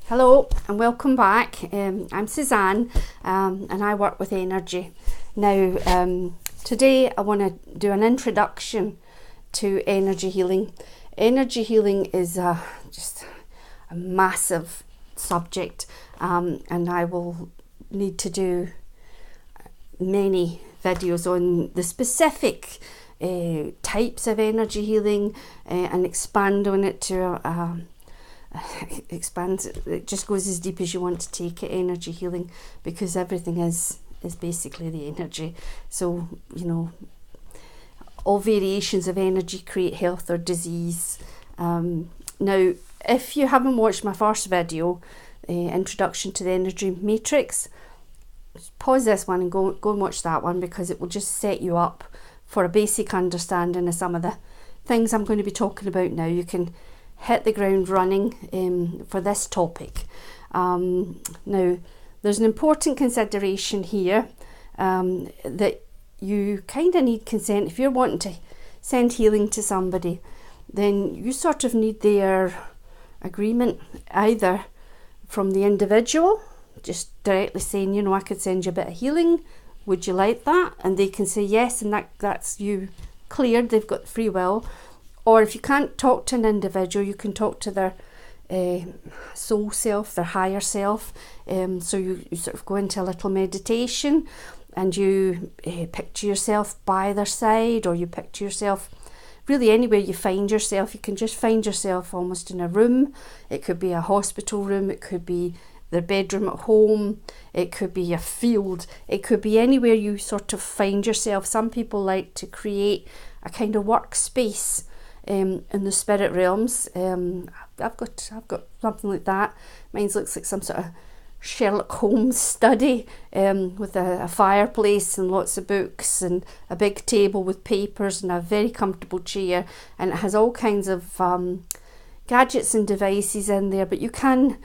Hello and welcome back. I'm Suzanne and I work with energy. Now today I want to do an introduction to energy healing. Energy healing is just a massive subject and I will need to do many videos on the specific types of energy healing and expand on it to it just goes as deep as you want to take it, energy healing, because everything is basically the energy. So, you know, all variations of energy create health or disease. Now, if you haven't watched my first video, introduction to the energy matrix, pause this one and go and watch that one, because it will just set you up for a basic understanding of some of the things I'm going to be talking about now. You can hit the ground running for this topic. Now, there's an important consideration here that you kind of need consent. If you're wanting to send healing to somebody, then you sort of need their agreement, either from the individual, just directly saying, you know, I could send you a bit of healing, would you like that? And they can say yes, and that's you cleared, they've got free will. Or if you can't talk to an individual, you can talk to their soul self, their higher self. So you sort of go into a little meditation and you picture yourself by their side, or you picture yourself really anywhere you find yourself. You can just find yourself almost in a room. It could be a hospital room, it could be their bedroom at home, it could be a field, it could be anywhere you sort of find yourself. Some people like to create a kind of workspace in the spirit realms. I've got something like that. Mine looks like some sort of Sherlock Holmes study with a fireplace and lots of books and a big table with papers and a very comfortable chair, and it has all kinds of gadgets and devices in there. But you can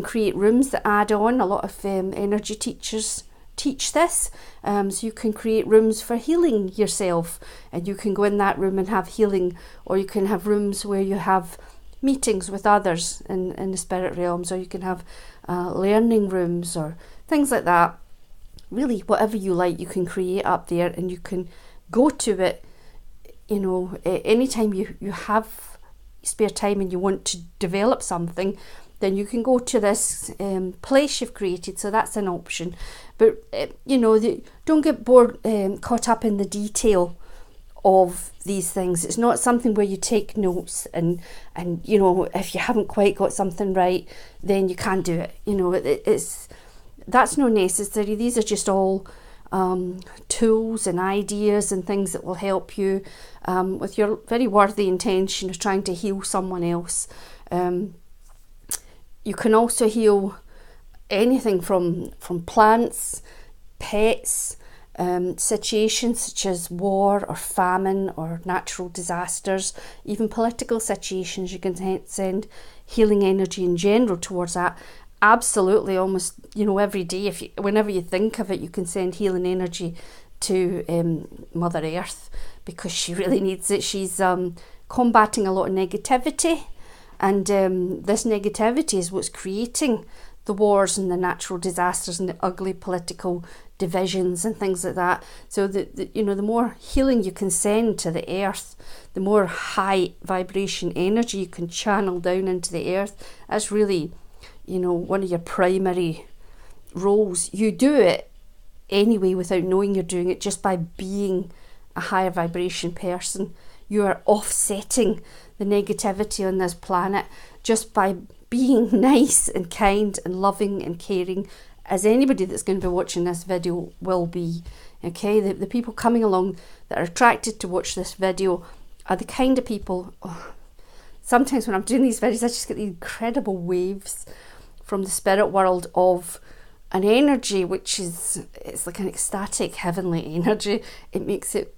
create rooms that add on. A lot of energy teachers teach this, so you can create rooms for healing yourself, and you can go in that room and have healing, or you can have rooms where you have meetings with others in the spirit realms, or you can have learning rooms or things like that. Really, whatever you like, you can create up there, and you can go to it, you know, anytime you have spare time and you want to develop something, then you can go to this place you've created. So that's an option. But you know, don't get bored, caught up in the detail of these things. It's not something where you take notes and you know, if you haven't quite got something right, then you can't do it. You know, that's not necessary. These are just all tools and ideas and things that will help you with your very worthy intention of trying to heal someone else. You can also heal anything from plants, pets, situations such as war or famine or natural disasters, even political situations. You can send healing energy in general towards that. Absolutely, almost, you know, every day. Whenever you think of it, you can send healing energy to Mother Earth, because she really needs it. She's combating a lot of negativity. And this negativity is what's creating the wars and the natural disasters and the ugly political divisions and things like that. So you know, the more healing you can send to the earth, the more high vibration energy you can channel down into the earth. That's really, you know, one of your primary roles. You do it anyway without knowing you're doing it, just by being a higher vibration person. You are offsetting the negativity on this planet just by being nice and kind and loving and caring, as anybody that's going to be watching this video will be. Okay, the people coming along that are attracted to watch this video are the kind of people, sometimes when I'm doing these videos, I just get these incredible waves from the spirit world of an energy which it's like an ecstatic heavenly energy. It makes it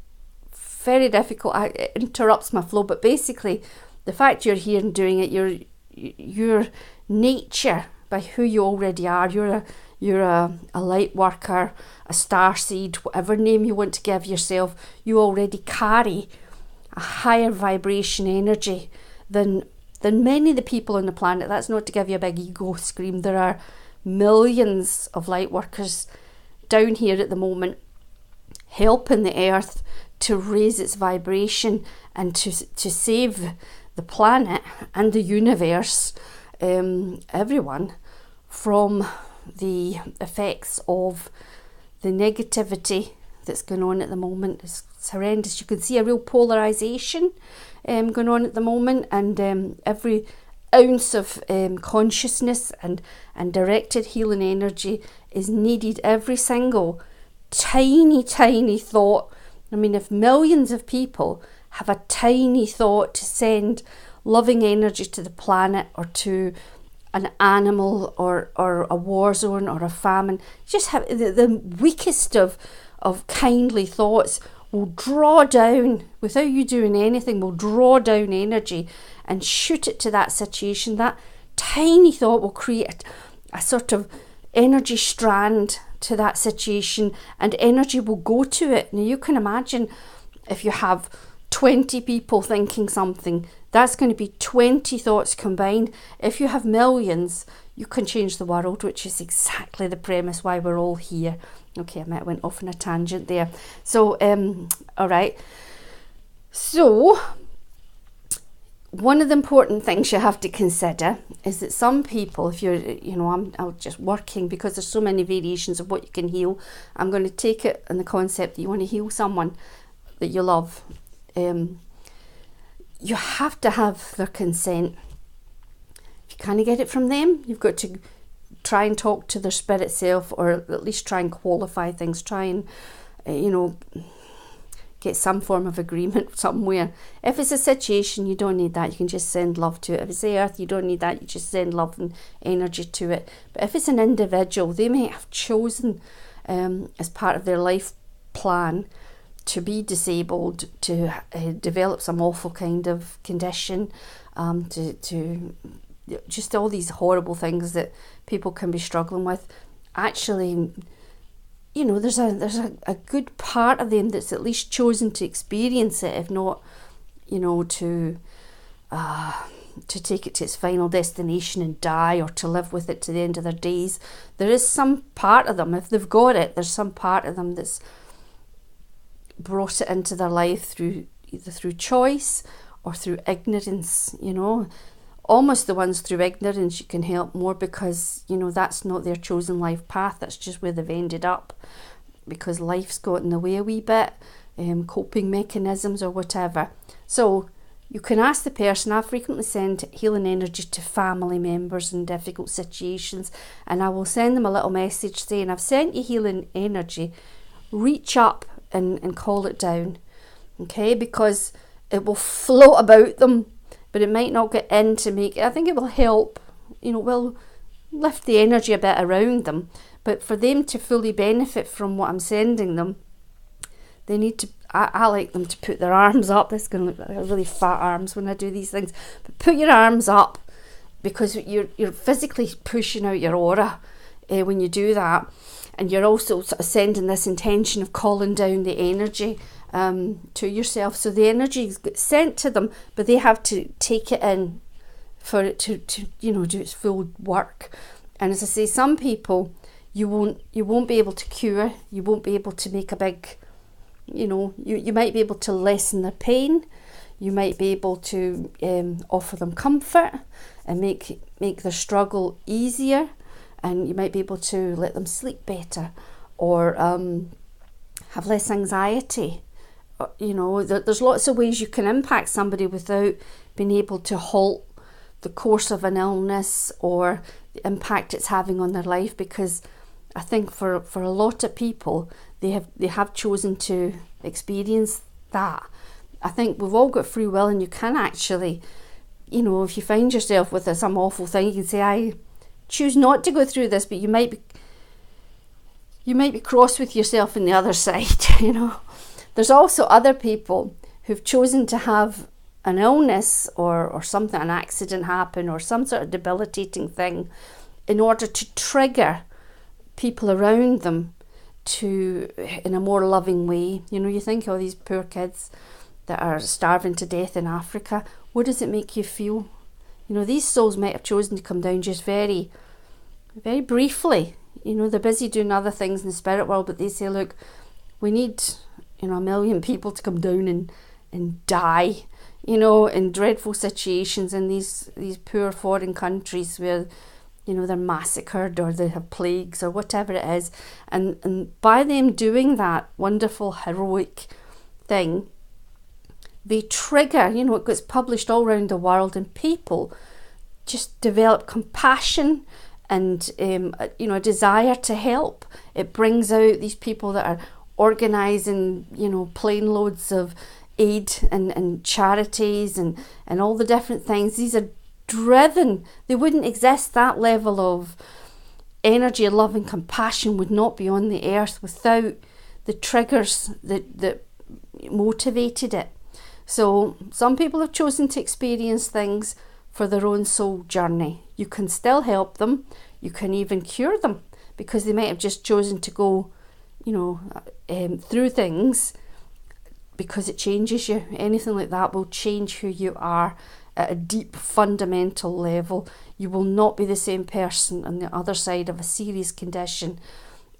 very difficult. It interrupts my flow, but basically the fact you're here and doing it, your nature, by who you already are, you're a light worker, a star seed, whatever name you want to give yourself, you already carry a higher vibration energy than than many of the people on the planet. That's not to give you a big ego scream. There are millions of light workers down here at the moment helping the earth to raise its vibration and to save the planet and the universe, everyone, from the effects of the negativity that's going on at the moment. It's horrendous. You can see a real polarisation going on at the moment, and every ounce of consciousness and directed healing energy is needed. Every single tiny thought. I mean, if millions of people have a tiny thought to send loving energy to the planet or to an animal or a war zone or a famine, just have the weakest of kindly thoughts will draw down, without you doing anything, will draw down energy and shoot it to that situation. That tiny thought will create a sort of energy strand to that situation, and energy will go to it. Now you can imagine if you have 20 people thinking something, that's going to be 20 thoughts combined. If you have millions, you can change the world, which is exactly the premise why we're all here. Okay, I might have went off on a tangent there. So, all right. So, one of the important things you have to consider is that some people, if you're, I'm just working because there's so many variations of what you can heal. I'm going to take it in the concept that you want to heal someone that you love. You have to have their consent. If you can't get it from them, you've got to try and talk to their spirit self, or at least try and qualify things. Try and, get some form of agreement somewhere. If it's a situation, you don't need that. You can just send love to it. If it's the earth, you don't need that. You just send love and energy to it. But if it's an individual, they may have chosen as part of their life plan to be disabled, to develop some awful kind of condition, to just all these horrible things that people can be struggling with. Actually, there's a good part of them that's at least chosen to experience it, if not, to take it to its final destination and die, or to live with it to the end of their days. There is some part of them, if they've got it, there's some part of them that's brought it into their life either through choice or through ignorance. Almost the ones through ignorance you can help more, because that's not their chosen life path. That's just where they've ended up because life's got in the way a wee bit, coping mechanisms or whatever. So you can ask the person. I frequently send healing energy to family members in difficult situations, and I will send them a little message saying, I've sent you healing energy, reach up and call it down, okay? Because it will float about them, but it might not get in to make it. I think it will help, will lift the energy a bit around them. But for them to fully benefit from what I'm sending them, they need to, I like them to put their arms up. This is going to look like really fat arms when I do these things. But put your arms up, because you're physically pushing out your aura when you do that. And you're also sort of sending this intention of calling down the energy to yourself. So the energy is sent to them, but they have to take it in for it to do its full work. And as I say, some people you won't be able to cure. You won't be able to make a big, you might be able to lessen their pain. You might be able to offer them comfort and make their struggle easier. And you might be able to let them sleep better, or have less anxiety. There's lots of ways you can impact somebody without being able to halt the course of an illness or the impact it's having on their life. Because I think for a lot of people, they have chosen to experience that. I think we've all got free will, and you can actually, if you find yourself with some awful thing, you can say, I choose not to go through this, but you might be cross with yourself on the other side. There's also other people who've chosen to have an illness or something, an accident happen, or some sort of debilitating thing, in order to trigger people around them in a more loving way. You think of all these poor kids that are starving to death in Africa. What does it make you feel? You know, these souls might have chosen to come down just very, very briefly. You know, they're busy doing other things in the spirit world, but they say, look, we need, you know, 1 million people to come down and die, you know, in dreadful situations in these poor foreign countries where, you know, they're massacred or they have plagues or whatever it is. And by them doing that wonderful, heroic thing, they trigger, you know, it gets published all around the world, and people just develop compassion and, you know, a desire to help. It brings out these people that are organising, you know, plane loads of aid and charities and all the different things. These are driven. They wouldn't exist. That level of energy, love and compassion would not be on the earth without the triggers that motivated it. So some people have chosen to experience things for their own soul journey. You can still help them. You can even cure them, because they might have just chosen to go, you know, through things because it changes you. Anything like that will change who you are at a deep fundamental level. You will not be the same person on the other side of a serious condition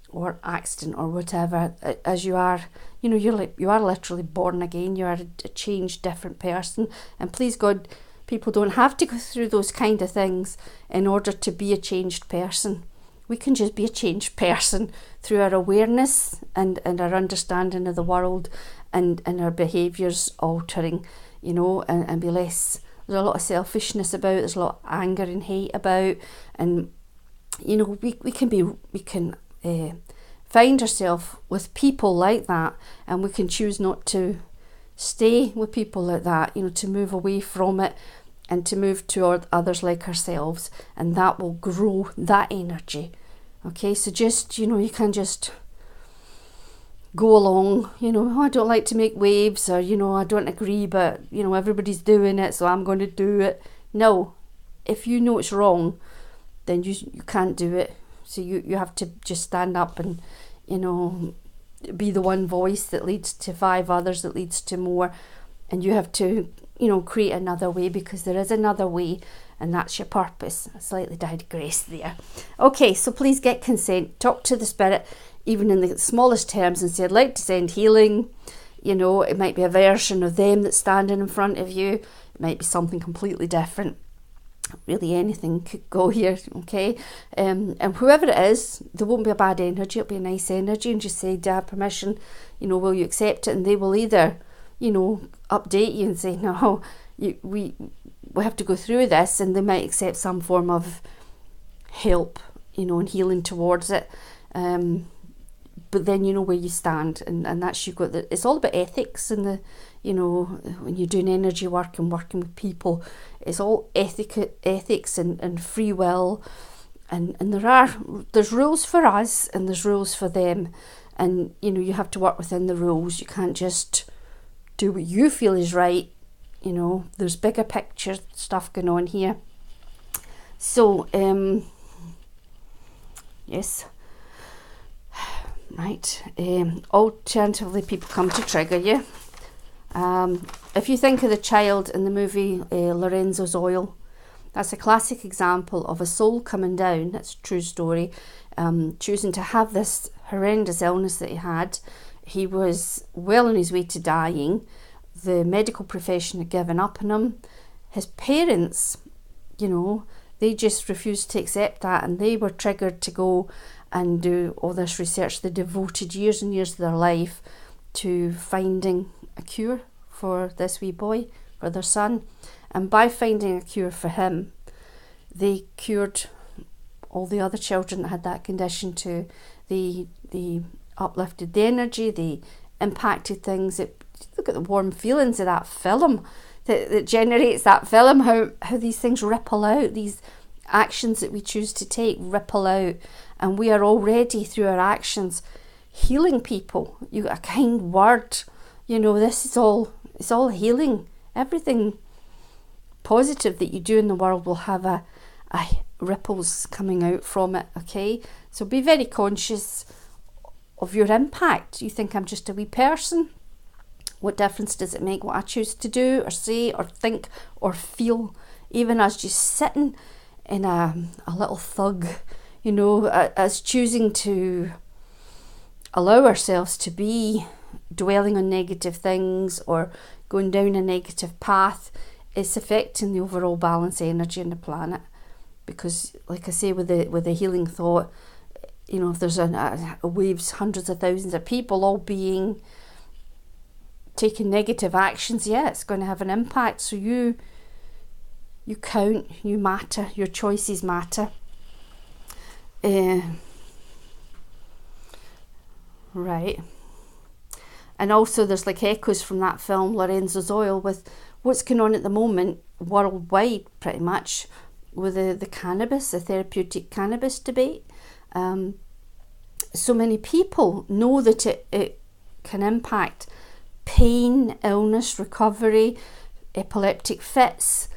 or accident or whatever as you are. You know, you are literally born again. You are a changed, different person. And please God, people don't have to go through those kind of things in order to be a changed person. We can just be a changed person through our awareness and our understanding of the world and our behaviours altering, you know, and be less. There's a lot of selfishness about, there's a lot of anger and hate about, and, you know, we can find ourselves with people like that, and we can choose not to stay with people like that, you know, to move away from it and to move toward others like ourselves, and that will grow that energy. Okay, so just, you know, you can just go along, you know, oh, I don't like to make waves, or, you know, I don't agree, but, you know, everybody's doing it, so I'm going to do it. No, if you know it's wrong, then you can't do it. So you have to just stand up and, you know, be the one voice that leads to 5 others, that leads to more. And you have to, you know, create another way, because there is another way, and that's your purpose. I slightly digressed there. Okay, so please get consent. Talk to the spirit, even in the smallest terms, and say, I'd like to send healing. You know, it might be a version of them that's standing in front of you. It might be something completely different. Really, anything could go here, okay? And whoever it is, there won't be a bad energy. It'll be a nice energy, and just say, do I have permission? You know, will you accept it? And they will either, you know, update you and say, no, we have to go through this, and they might accept some form of help, you know, and healing towards it. But then you know where you stand, and that's, you've got it's all about ethics, and the, you know, when you're doing energy work and working with people, it's all ethics and free will, and there's rules for us and there's rules for them, and, you know, you have to work within the rules. You can't just do what you feel is right. You know, there's bigger picture stuff going on here. So yes. Right, alternatively, people come to trigger you. If you think of the child in the movie Lorenzo's Oil, that's a classic example of a soul coming down, that's a true story, choosing to have this horrendous illness that he had. He was well on his way to dying. The medical profession had given up on him. His parents, you know, they just refused to accept that, and they were triggered to go and do all this research. They devoted years and years of their life to finding a cure for this wee boy, for their son. And by finding a cure for him, they cured all the other children that had that condition too. They uplifted the energy, they impacted things. Look at the warm feelings of that film that generates that film, how these things ripple out, these actions that we choose to take ripple out, and we are already through our actions healing people. You got a kind word, you know, this is all, it's all healing. Everything positive that you do in the world will have a ripples coming out from it. Okay, so be very conscious of your impact. You think, I'm just a wee person, what difference does it make what I choose to do or say or think or feel even us just sitting in a little thug, you know, as choosing to allow ourselves to be dwelling on negative things or going down a negative path, it's affecting the overall balance energy on the planet. Because, like I say, with the healing thought, you know, if there's a waves, hundreds of thousands of people all taking negative actions, yeah, it's going to have an impact. So you count, you matter, your choices matter. Right. And also there's like echoes from that film, Lorenzo's Oil, with what's going on at the moment worldwide, pretty much, with the cannabis, the therapeutic cannabis debate. So many people know that it can impact pain, illness, recovery, epileptic fits.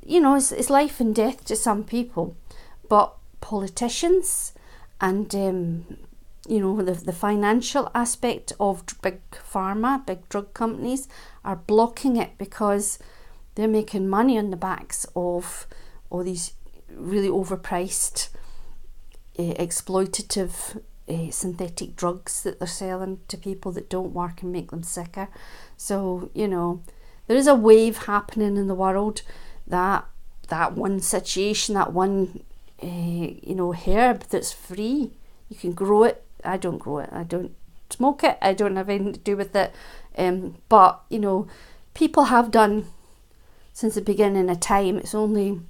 You know, it's life and death to some people. But politicians and, you know, the financial aspect of big pharma, big drug companies are blocking it because they're making money on the backs of all these really overpriced, exploitative synthetic drugs that they're selling to people that don't work and make them sicker. So, you know, there is a wave happening in the world that one situation, that one, you know, herb that's free. You can grow it. I don't grow it. I don't smoke it. I don't have anything to do with it. But, you know, people have done since the beginning of time. It's only,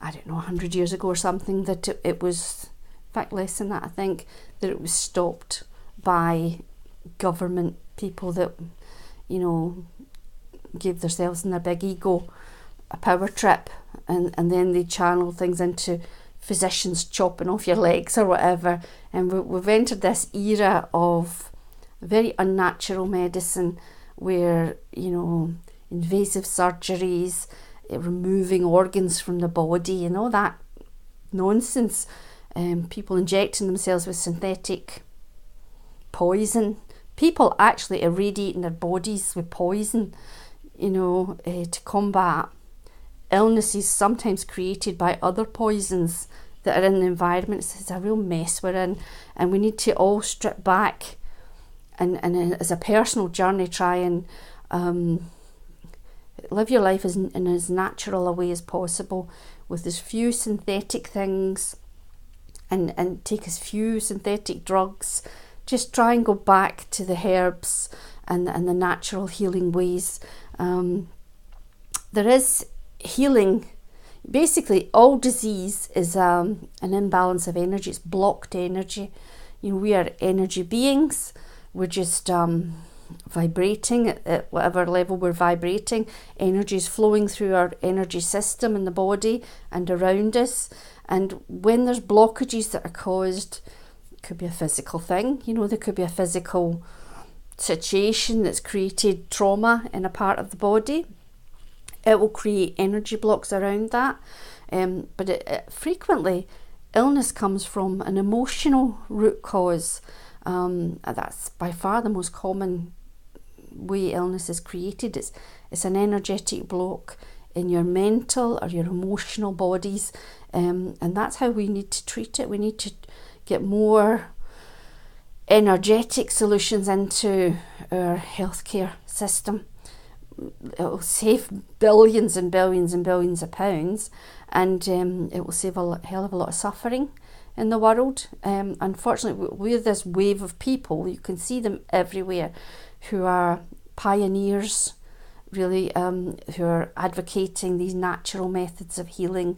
I don't know, 100 years ago or something that it was, in fact less than that I think, that it was stopped by government people that, you know, gave themselves and their big ego a power trip, and then they channel things into physicians chopping off your legs or whatever. And we've entered this era of very unnatural medicine where, you know, invasive surgeries, removing organs from the body and all that nonsense, people injecting themselves with synthetic poison, people actually irradiating their bodies with poison, you know, to combat illnesses sometimes created by other poisons that are in the environment. It's a real mess we're in, and we need to all strip back and as a personal journey try and live your life in as natural a way as possible, with as few synthetic things and take as few synthetic drugs. Just try and go back to the herbs and the natural healing ways. There is healing. Basically, all disease is an imbalance of energy. It's blocked energy. You know, we are energy beings. We're just vibrating at whatever level we're vibrating. Energy is flowing through our energy system in the body and around us. And when there's blockages that are caused, it could be a physical thing. You know, there could be a physical situation that's created trauma in a part of the body. It will create energy blocks around that. But frequently, illness comes from an emotional root cause. That's by far the most common way illness is created. It's an energetic block in your mental or your emotional bodies. And that's how we need to treat it. We need to get more energetic solutions into our healthcare system. It will save billions and billions and billions of pounds, and it will save a hell of a lot of suffering in the world. Unfortunately, we're this wave of people, you can see them everywhere, who are pioneers, really, who are advocating these natural methods of healing.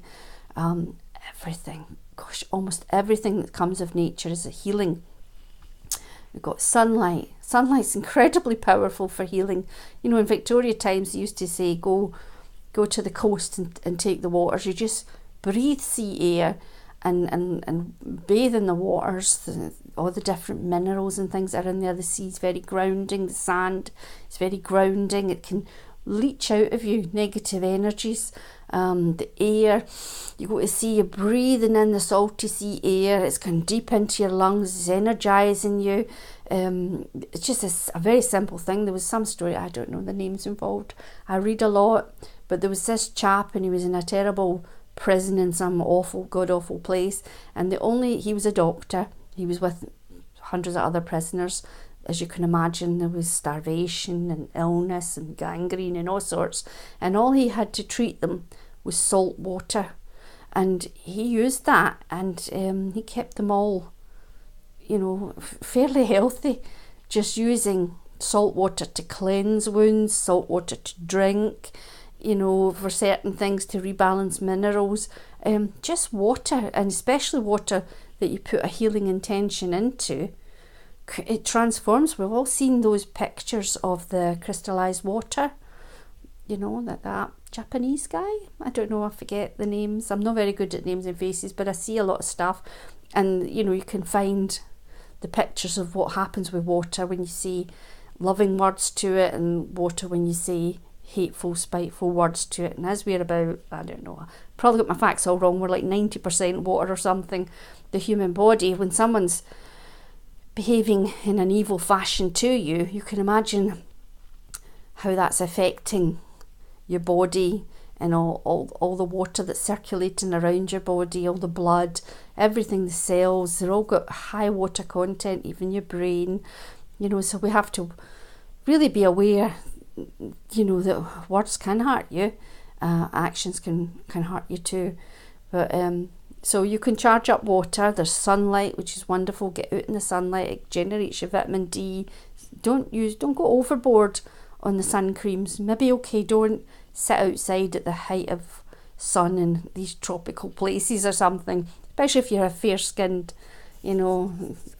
Everything, gosh, almost everything that comes of nature is a healing. We've got sunlight. Sunlight's incredibly powerful for healing. You know, in Victoria times, they used to say, go to the coast and take the waters. You just breathe sea air and bathe in the waters. All the different minerals and things that are in there. The sea's very grounding. The sand is very grounding. It can leach out of you negative energies. The air, you go to sea, you're breathing in the salty sea air, it's going deep into your lungs, it's energizing you. It's just a very simple thing. There was some story, I don't know the names involved, I read a lot, but there was this chap and he was in a terrible prison in some awful, god-awful place, and he was a doctor, he was with hundreds of other prisoners. As you can imagine, there was starvation and illness and gangrene and all sorts, and all he had to treat them was salt water, and he used that, and he kept them all, fairly healthy, just using salt water to cleanse wounds, salt water to drink, for certain things, to rebalance minerals, just water, and especially water that you put a healing intention into. It transforms. We've all seen those pictures of the crystallized water, that Japanese guy, I don't know, I forget the names, I'm not very good at names and faces, but I see a lot of stuff, and you can find the pictures of what happens with water when you say loving words to it, and water when you say hateful, spiteful words to it. And as we're about, I don't know, probably got my facts all wrong, we're like 90% water or something, the human body. When someone's behaving in an evil fashion to you, you can imagine how that's affecting your body, and all the water that's circulating around your body, all the blood, everything, the cells, they're all got high water content, even your brain, so we have to really be aware, that words can hurt you, actions can hurt you too, but so you can charge up water. There's sunlight, which is wonderful. Get out in the sunlight, it generates your vitamin D. Don't go overboard on the sun creams. Maybe don't sit outside at the height of sun in these tropical places or something, especially if you're a fair-skinned,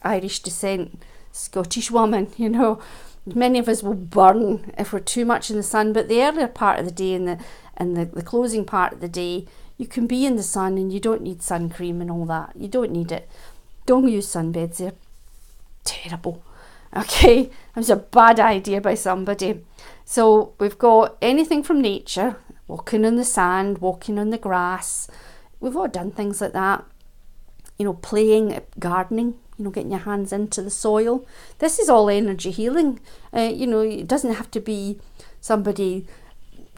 Irish descent Scottish woman. Many of us will burn if we're too much in the sun, but the earlier part of the day and the closing part of the day, you can be in the sun, and you don't need sun cream and all that. You don't need it. Don't use sunbeds, they're terrible. Okay, it was a bad idea by somebody. So we've got anything from nature, walking on the sand, walking on the grass. We've all done things like that. Playing, gardening, getting your hands into the soil. This is all energy healing. It doesn't have to be somebody,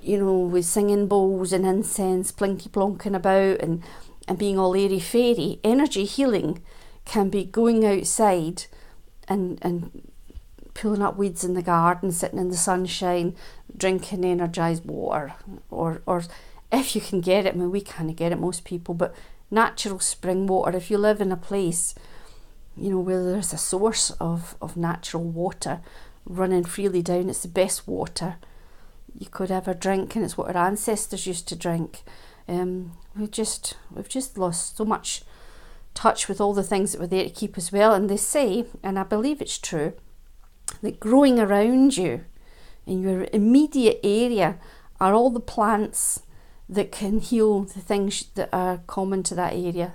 with singing bowls and incense, plinky plonking about and being all airy fairy. Energy healing can be going outside and pulling up weeds in the garden, sitting in the sunshine, drinking energised water, or if you can get it. I mean, we can't get it, most people, but natural spring water. If you live in a place, where there's a source of natural water running freely down, it's the best water you could ever drink, and it's what our ancestors used to drink. We've just lost so much touch with all the things that were there to keep us well. And they say, and I believe it's true, that growing around you in your immediate area are all the plants that can heal the things that are common to that area.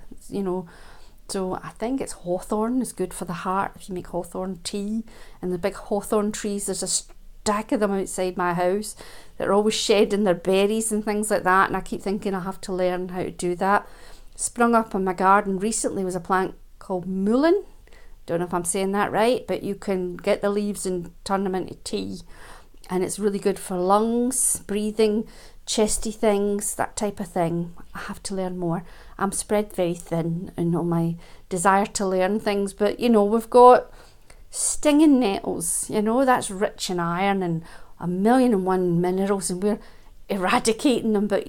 So I think it's hawthorn is good for the heart. If you make hawthorn tea, and the big hawthorn trees, there's a stack of them outside my house that are always shedding their berries and things like that, and I keep thinking I'll have to learn how to do that. Sprung up in my garden recently was a plant called mullein. Don't know if I'm saying that right, but you can get the leaves and turn them into tea, and it's really good for lungs, breathing, chesty things, that type of thing. I have to learn more. I'm spread very thin in all my desire to learn things, but we've got stinging nettles, that's rich in iron and 1,000,001 minerals, and we're eradicating them. But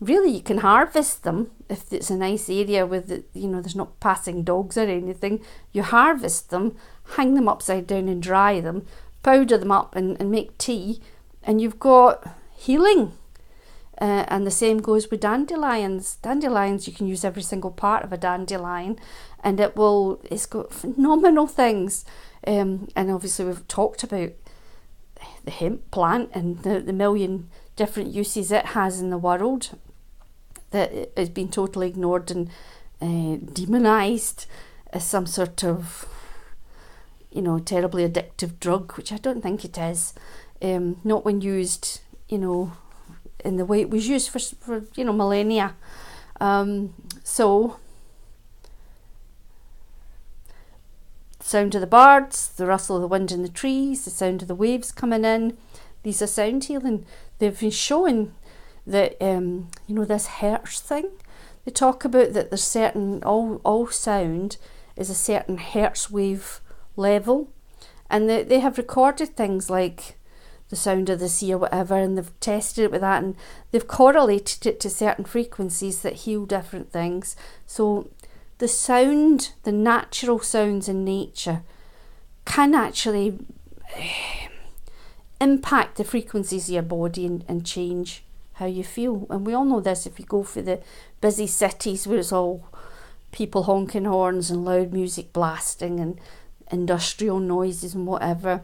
really you can harvest them if it's a nice area with there's not passing dogs or anything. You harvest them, hang them upside down and dry them, powder them up and make tea, and you've got healing. And the same goes with dandelions. Dandelions, you can use every single part of a dandelion, and it's got phenomenal things. And obviously we've talked about the hemp plant and the million different uses it has in the world that has been totally ignored and demonised as some sort of terribly addictive drug, which I don't think it is. not when used, in the way it was used for millennia. So, sound of the birds, the rustle of the wind in the trees, the sound of the waves coming in. These are sound healing. They've been showing that, this hertz thing. They talk about that there's certain, all sound is a certain hertz wave level. And they have recorded things like the sound of the sea or whatever, and they've tested it with that, and they've correlated it to certain frequencies that heal different things. So the sound, the natural sounds in nature can actually impact the frequencies of your body and change how you feel. And we all know this if you go for the busy cities where it's all people honking horns and loud music blasting and industrial noises and whatever.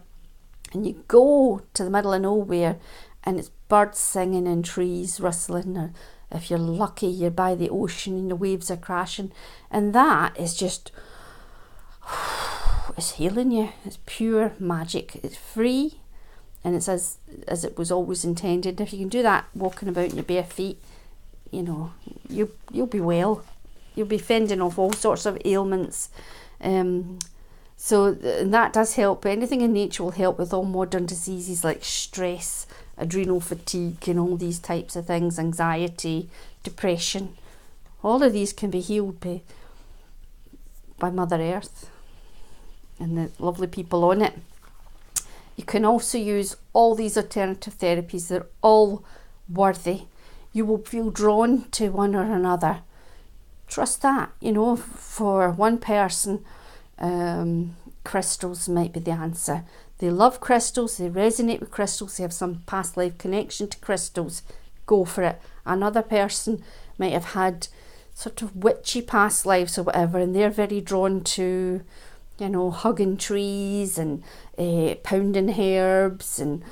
And you go to the middle of nowhere and it's birds singing and trees rustling, or if you're lucky you're by the ocean and the waves are crashing, and that is just, it's healing you. It's pure magic. It's free, and it's as it was always intended. If you can do that walking about in your bare feet, you'll be well. You'll be fending off all sorts of ailments. So that does help. Anything in nature will help with all modern diseases like stress, adrenal fatigue, and all these types of things, anxiety, depression. All of these can be healed by Mother Earth and the lovely people on it. You can also use all these alternative therapies. They're all worthy. You will feel drawn to one or another. Trust that. For one person, crystals might be the answer. They love crystals, they resonate with crystals, they have some past life connection to crystals. Go for it. Another person might have had sort of witchy past lives or whatever, and they're very drawn to, hugging trees and pounding herbs and,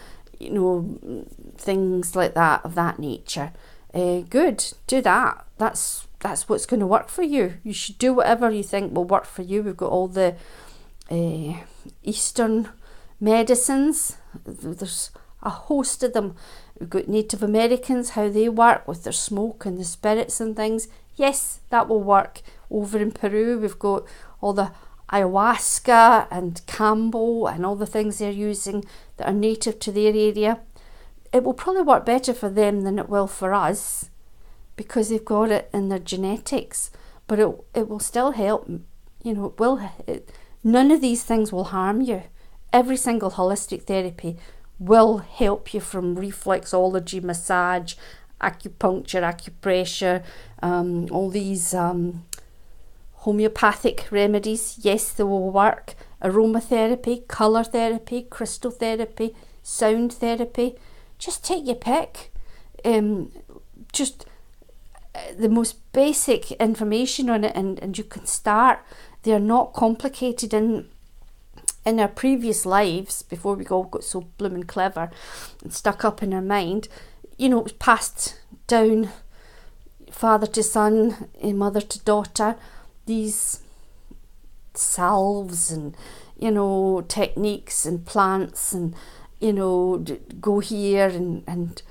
things like that, of that nature. Good, do that. That's what's going to work for you. You should do whatever you think will work for you. We've got all the Eastern medicines. There's a host of them. We've got Native Americans, how they work with their smoke and the spirits and things. Yes, that will work. Over in Peru, we've got all the ayahuasca and cambo and all the things they're using that are native to their area. It will probably work better for them than it will for us, because they've got it in their genetics, but it will still help. None of these things will harm you. Every single holistic therapy will help you, from reflexology, massage, acupuncture, acupressure, all these homeopathic remedies. Yes, they will work. Aromatherapy, colour therapy, crystal therapy, sound therapy. Just take your pick. Just the most basic information on it, and you can start. They're not complicated. In our previous lives, before we all got so blooming clever and stuck up in our mind, it was passed down father to son and mother to daughter, these salves and techniques and plants and go here and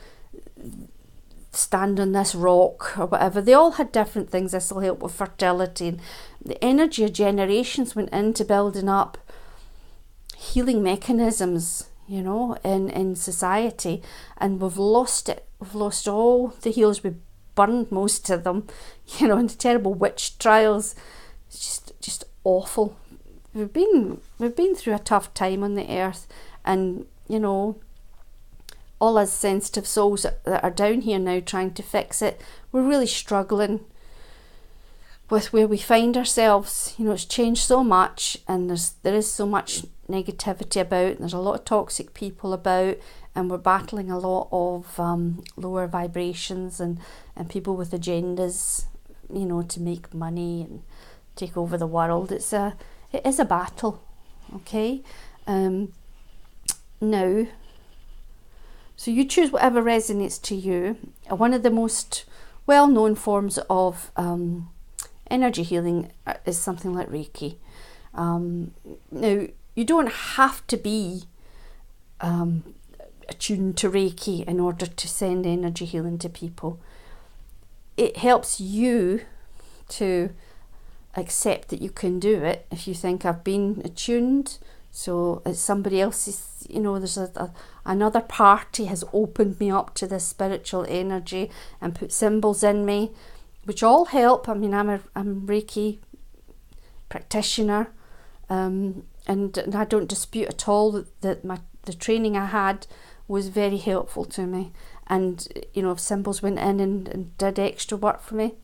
stand on this rock or whatever. They all had different things. This will help with fertility, and the energy of generations went into building up healing mechanisms, in society, and we've lost it. We've lost all the healers. We burned most of them, in the terrible witch trials. It's just awful. We've been through a tough time on the earth, and all us sensitive souls that are down here now trying to fix it, we're really struggling with where we find ourselves. It's changed so much, and there is so much negativity about, and there's a lot of toxic people about, and we're battling a lot of lower vibrations and people with agendas, to make money and take over the world. It is a battle, okay? Now, so you choose whatever resonates to you. One of the most well-known forms of energy healing is something like Reiki. Now, you don't have to be attuned to Reiki in order to send energy healing to people. It helps you to accept that you can do it. If you think I've been attuned, so it's somebody else's, there's another party has opened me up to this spiritual energy and put symbols in me, which all help. I mean, I'm a Reiki practitioner, and I don't dispute at all that the training I had was very helpful to me. And if symbols went in and did extra work for me,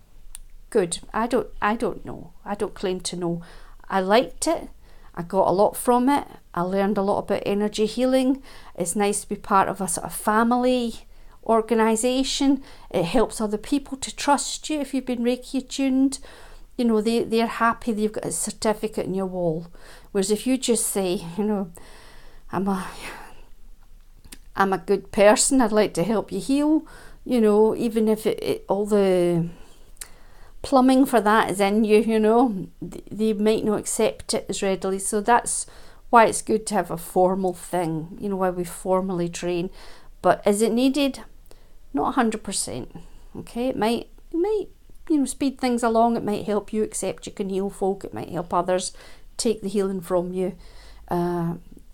good. I don't know. I don't claim to know. I liked it. I got a lot from it. I learned a lot about energy healing. It's nice to be part of a sort of family organisation. It helps other people to trust you if you've been Reiki attuned. They're happy that you've got a certificate in your wall. Whereas if you just say, I'm a good person, I'd like to help you heal, even if all the plumbing for that is in you, they might not accept it as readily. So that's why it's good to have a formal thing, why we formally train. But is it needed? Not 100%. Okay, it might speed things along. It might help you accept you can heal folk. It might help others take the healing from you.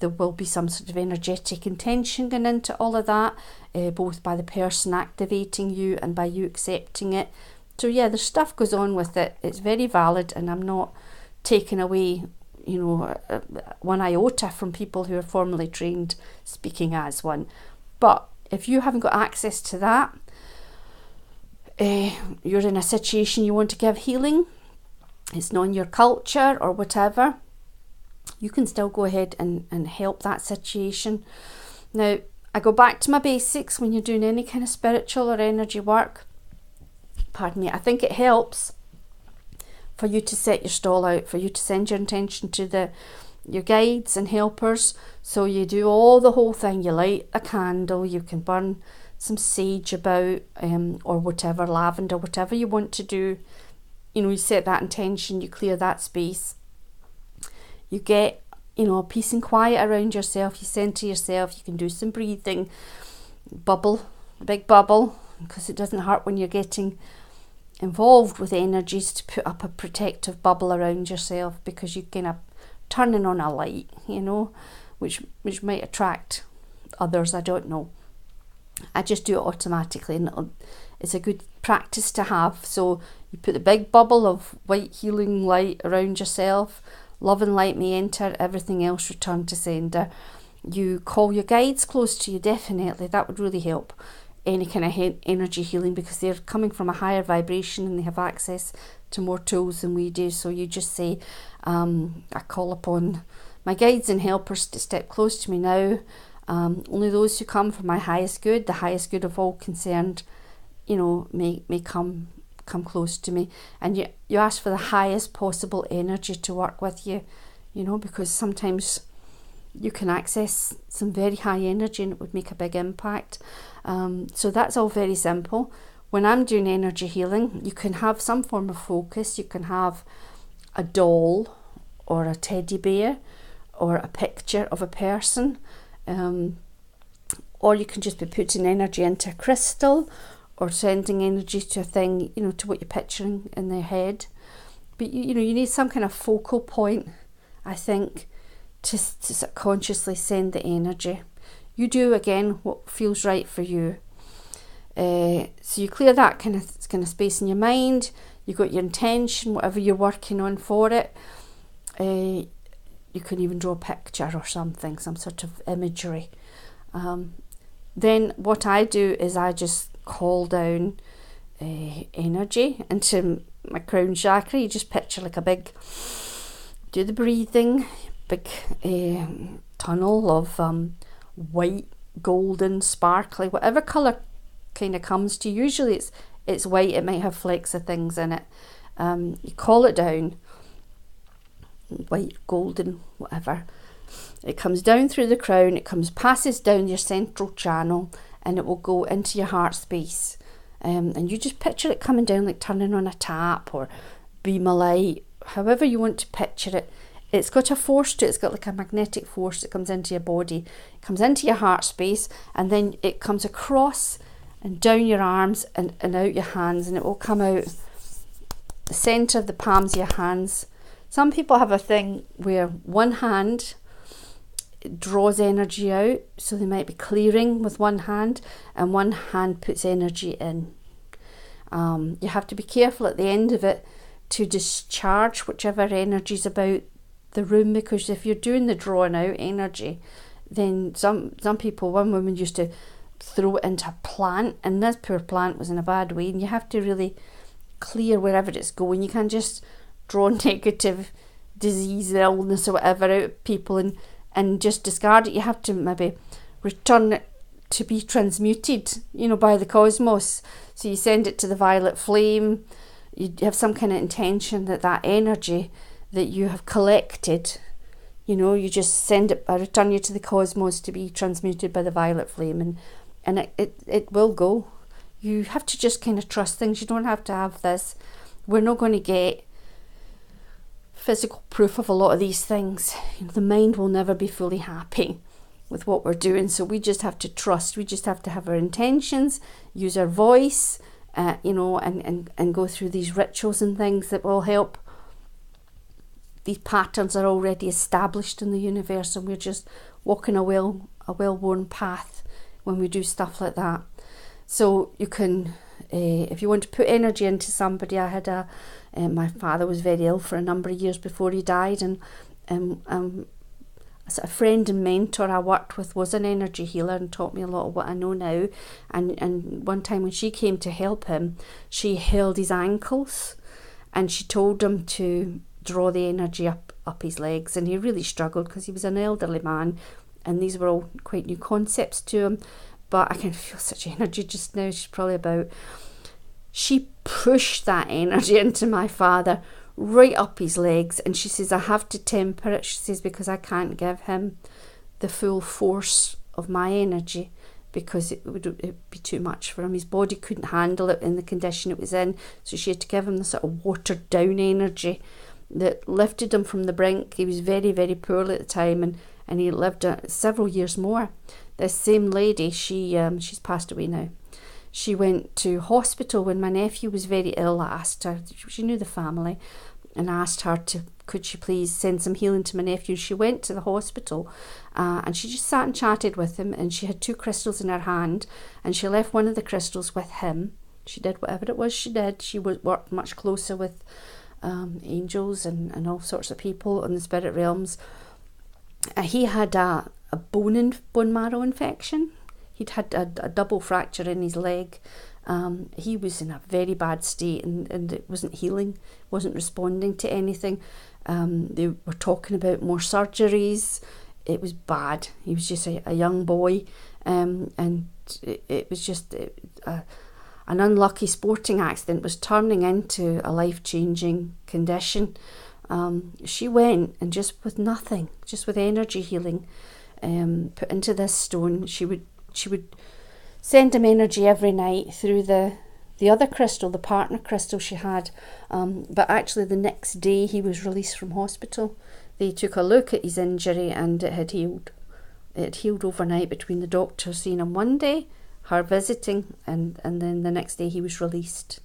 There will be some sort of energetic intention going into all of that, both by the person activating you and by you accepting it. So yeah, there's stuff goes on with it. It's very valid, and I'm not taking away, one iota from people who are formally trained speaking as one. But if you haven't got access to that, you're in a situation you want to give healing, it's not in your culture or whatever, you can still go ahead and help that situation. Now, I go back to my basics when you're doing any kind of spiritual or energy work. Pardon me, I think it helps for you to set your stall out, for you to send your intention to your guides and helpers. So you do all the whole thing. You light a candle, you can burn some sage about, or whatever, lavender, whatever you want to do. You set that intention, you clear that space. You get, peace and quiet around yourself. You center yourself. You can do some breathing, bubble, big bubble, because it doesn't hurt when you're getting involved with energies to put up a protective bubble around yourself, because you're kind of turning on a light, which might attract others. I don't know. I just do it automatically, and it's a good practice to have. So you put the big bubble of white healing light around yourself. Love and light may enter, everything else return to sender. You call your guides close to you, definitely. That would really help any kind of energy healing, because they're coming from a higher vibration and they have access to more tools than we do. So you just say, I call upon my guides and helpers to step close to me now. Only those who come for my highest good, the highest good of all concerned, may come close to me. And you ask for the highest possible energy to work with you, because sometimes you can access some very high energy and it would make a big impact. So that's all very simple. When I'm doing energy healing, you can have some form of focus. You can have a doll or a teddy bear or a picture of a person, or you can just be putting energy into a crystal or sending energy to a thing, to what you're picturing in their head. But you need some kind of focal point, I think, to subconsciously send the energy. You do, again, what feels right for you. So you clear that kind of space in your mind. You've got your intention, whatever you're working on for it. You can even draw a picture or something, some sort of imagery. Then what I do is I just call down energy into my crown chakra. You just picture like a big, do the breathing, big tunnel of white, golden, sparkly, whatever colour kind of comes to you. Usually it's white, it might have flecks of things in it. You call it down, white, golden, whatever. It comes down through the crown, it passes down your central channel, and it will go into your heart space. And you just picture it coming down like turning on a tap or beam of light, however you want to picture it. it's got a force to it. It's got like a magnetic force that comes into your body. It comes into your heart space, and then it comes across and down your arms and out your hands, and it will come out the centre of the palms of your hands. Some people have a thing where one hand draws energy out, so they might be clearing with one hand and one hand puts energy in. You have to be careful at the end of it to discharge whichever energy is about the room, because if you're doing the drawing out energy, then some people, one woman used to throw it into a plant, and this poor plant was in a bad way, and you have to really clear wherever it's going. You can't just draw negative disease, illness or whatever out of people and just discard it. You have to maybe return it to be transmuted, by the cosmos. So you send it to the violet flame. You have some kind of intention that energy that you have collected, you just send it, return it to the cosmos to be transmuted by the violet flame, and it will go. You have to just kind of trust things. You don't have to have this. We're not going to get physical proof of a lot of these things. The mind will never be fully happy with what we're doing, so we just have to trust. We just have to have our intentions, use our voice, and go through these rituals and things that will help. These patterns are already established in the universe, and we're just walking a well-worn path when we do stuff like that. So you can, if you want to put energy into somebody, I had my father was very ill for a number of years before he died, and a friend and mentor I worked with was an energy healer and taught me a lot of what I know now. And one time when she came to help him, she held his ankles and she told him to draw the energy up his legs, and he really struggled because he was an elderly man and these were all quite new concepts to him. But I can feel such energy just now. She pushed that energy into my father right up his legs, and she says, I have to temper it, she says, because I can't give him the full force of my energy, because it'd be too much for him. His body couldn't handle it in the condition it was in, so she had to give him the sort of watered down energy that lifted him from the brink. He was very, very poorly at the time, and he lived several years more. This same lady, she's passed away now. She went to hospital when my nephew was very ill. I asked her, she knew the family, and asked her could she please send some healing to my nephew. She went to the hospital and she just sat and chatted with him, and she had 2 crystals in her hand, and she left one of the crystals with him. She did whatever it was she did. She worked much closer with angels and all sorts of people in the spirit realms. He had a bone marrow infection. He'd had a double fracture in his leg. He was in a very bad state, and it wasn't healing, wasn't responding to anything. They were talking about more surgeries. It was bad. He was just a young boy, and it was just an unlucky sporting accident was turning into a life-changing condition. She went, and just with nothing, just with energy healing, put into this stone. She would send him energy every night through the other crystal, the partner crystal she had. But actually the next day he was released from hospital. They took a look at his injury, and it had healed. It had healed overnight between the doctor seeing him one day, her visiting, and then the next day he was released.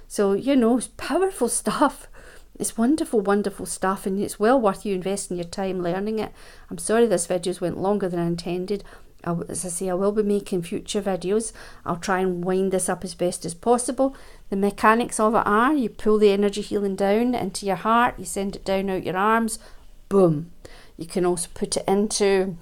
So, it's powerful stuff. It's wonderful, wonderful stuff, and it's well worth you investing your time learning it. I'm sorry this video's went longer than I intended. As I say, I will be making future videos. I'll try and wind this up as best as possible. The mechanics of it are, you pull the energy healing down into your heart, you send it down out your arms, boom. You can also put it into,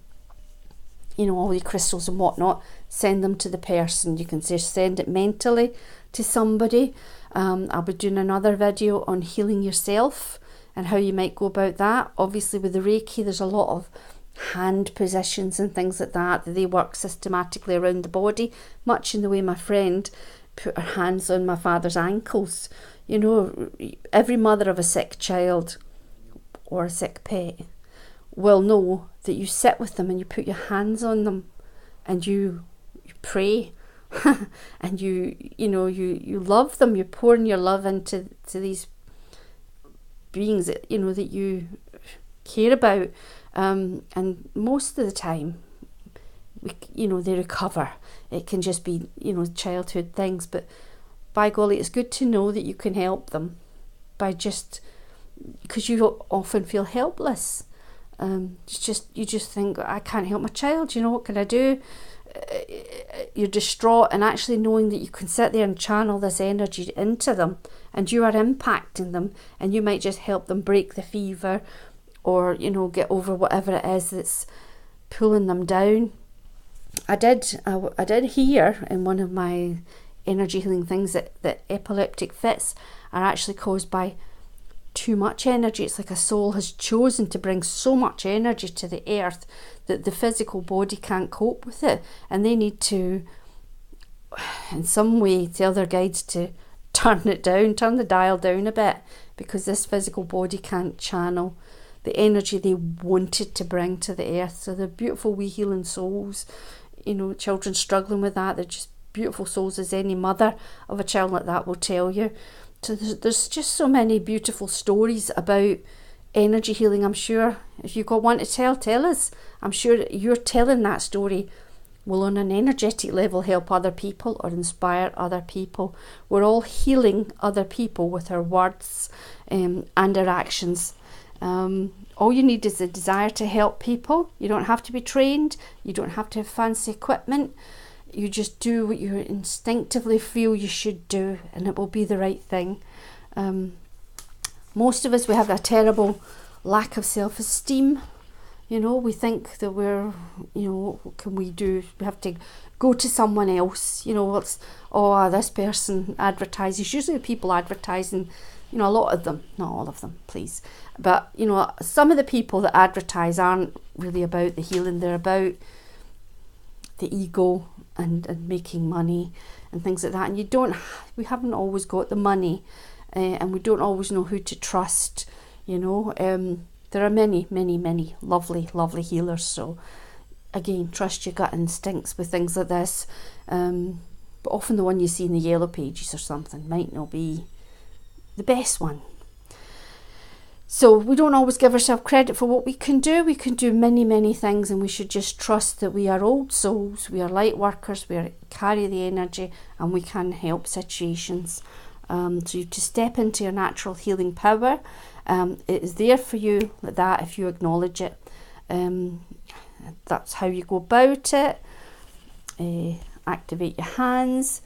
all your crystals and whatnot, send them to the person. You can just send it mentally to somebody. I'll be doing another video on healing yourself and how you might go about that. Obviously with the Reiki, there's a lot of hand positions and things like that they work systematically around the body, much in the way my friend put her hands on my father's ankles. Every mother of a sick child or a sick pet will know that you sit with them and you put your hands on them and you pray and you love them. You're pouring your love into these beings that that you care about. And most of the time, they recover. It can just be, childhood things, but by golly, it's good to know that you can help them because you often feel helpless. You just think, I can't help my child, what can I do? You're distraught, and actually knowing that you can sit there and channel this energy into them, and you are impacting them, and you might just help them break the fever, or get over whatever it is that's pulling them down. I did hear in one of my energy healing things that epileptic fits are actually caused by too much energy. It's like a soul has chosen to bring so much energy to the earth that the physical body can't cope with it, and they need to in some way tell their guides to turn the dial down a bit, because this physical body can't channel the energy they wanted to bring to the earth. So they're beautiful wee healing souls, children struggling with that. They're just beautiful souls, as any mother of a child like that will tell you. So there's just so many beautiful stories about energy healing. I'm sure if you've got one to tell us. I'm sure you're telling that story will on an energetic level help other people or inspire other people. We're all healing other people with our words and our actions. All you need is a desire to help people. You don't have to be trained. You don't have to have fancy equipment. You just do what you instinctively feel you should do, and it will be the right thing. Most of us, we have a terrible lack of self-esteem. We think that we're, what can we do? We have to go to someone else. This person advertises. Usually people advertising, a lot of them, not all of them, please. But, some of the people that advertise aren't really about the healing. They're about the ego and making money and things like that. And we haven't always got the money, and we don't always know who to trust, There are many, many, many lovely, lovely healers. So again, trust your gut instincts with things like this. But often the one you see in the yellow pages or something might not be the best one. So we don't always give ourselves credit for what we can do. We can do many, many things, and we should just trust that we are old souls, we are light workers, we carry the energy, and we can help situations. So you have to step into your natural healing power. It is there for you like that if you acknowledge it. That's how you go about it. Activate your hands.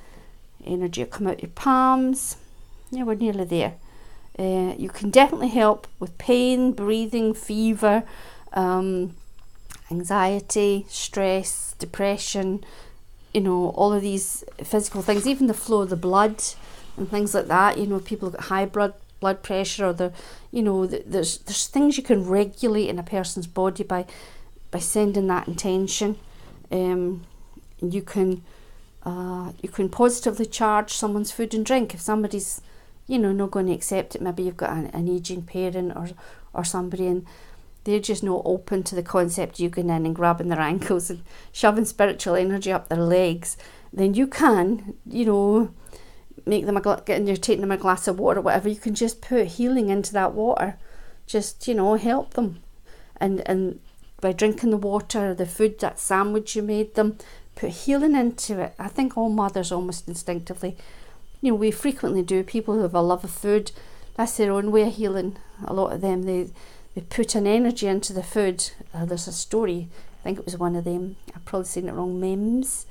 Energy will come out your palms. Yeah, we're nearly there. You can definitely help with pain, breathing, fever, anxiety, stress, depression, all of these physical things, even the flow of the blood and things like that. People got high blood pressure, or there's things you can regulate in a person's body by sending that intention. You can positively charge someone's food and drink if somebody's not going to accept it. Maybe you've got an aging parent or somebody, and they're just not open to the concept of you going in and grabbing their ankles and shoving spiritual energy up their legs. Then you can make them taking them a glass of water or whatever. You can just put healing into that water, just help them, and by drinking the water, the food, that sandwich you made them, put healing into it. I think all mothers almost instinctively, we frequently do. People who have a love of food, that's their own way of healing. A lot of them, they put an energy into the food. There's a story, I think it was one of them, I've probably seen it wrong, memes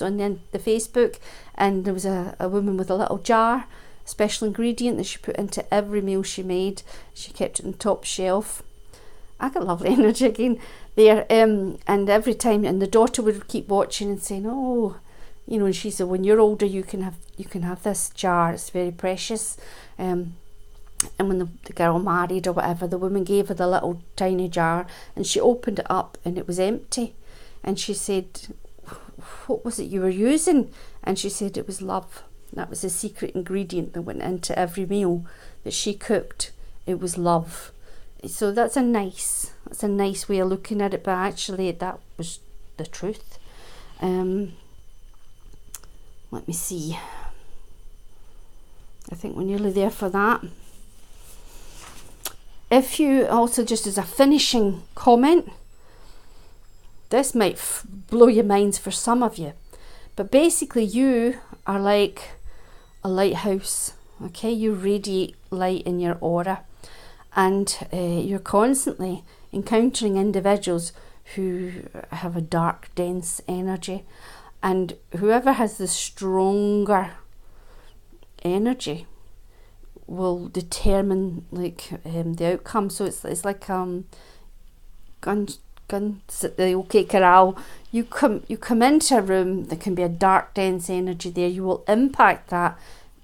on the Facebook, and there was a woman with a little jar, special ingredient that she put into every meal she made. She kept it on the top shelf. I got lovely energy again there, and every time, and the daughter would keep watching and saying, and she said, when you're older, you can have this jar. It's very precious. And when the girl married or whatever, the woman gave her the little tiny jar, and she opened it up, and it was empty. And she said, "What was it you were using?" And she said it was love. That was the secret ingredient that went into every meal that she cooked. It was love. So that's a nice way of looking at it, but actually that was the truth. Let me see. I think we're nearly there for that. if you also, just as a finishing comment, this might blow your minds for some of you, but basically you are like a lighthouse, okay? You radiate light in your aura, and you're constantly encountering individuals who have a dark, dense energy, and whoever has the stronger energy will determine like the outcome. So it's like guns at the OK Corral. You come into a room, there can be a dark, dense energy there. You will impact that.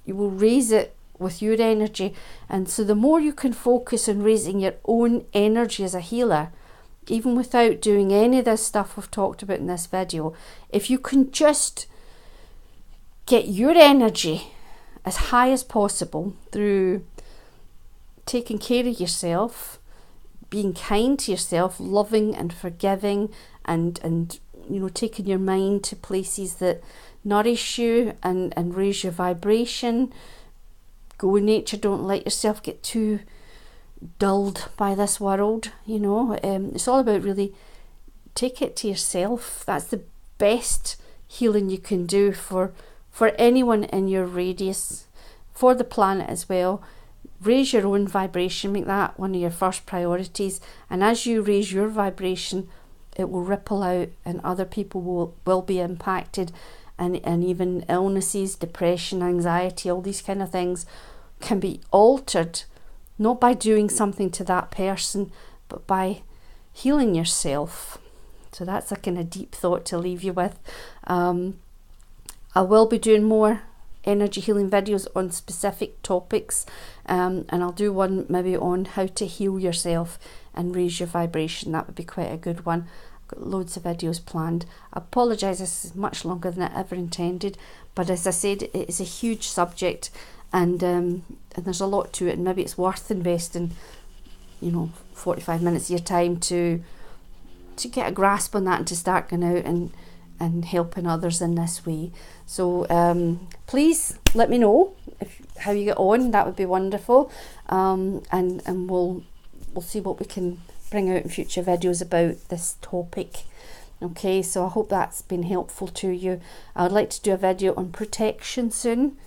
You will raise it with your energy, and so the more you can focus on raising your own energy as a healer, even without doing any of this stuff we've talked about in this video, if you can just get your energy as high as possible through taking care of yourself, being kind to yourself, loving and forgiving, and you know, taking your mind to places that nourish you and raise your vibration. Go in nature, don't let yourself get too dulled by this world, you know. It's all about really take it to yourself. That's the best healing you can do for anyone in your radius, for the planet as well. Raise your own vibration, make that one of your first priorities, and as you raise your vibration, it will ripple out and other people will be impacted, and even illnesses, depression, anxiety, all these kind of things can be altered, not by doing something to that person, but by healing yourself. So that's a kind of deep thought to leave you with. I will be doing more energy healing videos on specific topics, and I'll do one maybe on how to heal yourself and raise your vibration. That would be quite a good one. I've got loads of videos planned. I apologise, this is much longer than I ever intended, but as I said, it is a huge subject, and there's a lot to it, and maybe it's worth investing, you know, 45 minutes of your time to get a grasp on that and to start going out and helping others in this way. So please let me know how you get on. That would be wonderful, and we'll see what we can bring out in future videos about this topic. Okay, so I hope that's been helpful to you. I would like to do a video on protection soon,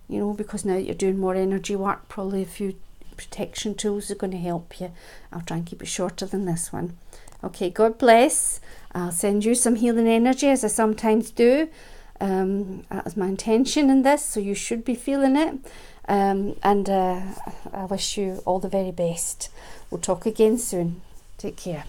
you know, because now that you're doing more energy work, probably a few protection tools are going to help you. I'll try and keep it shorter than this one. Okay, God bless. I'll send you some healing energy, as I sometimes do. That was my intention in this, so you should be feeling it. I wish you all the very best. We'll talk again soon. Take care.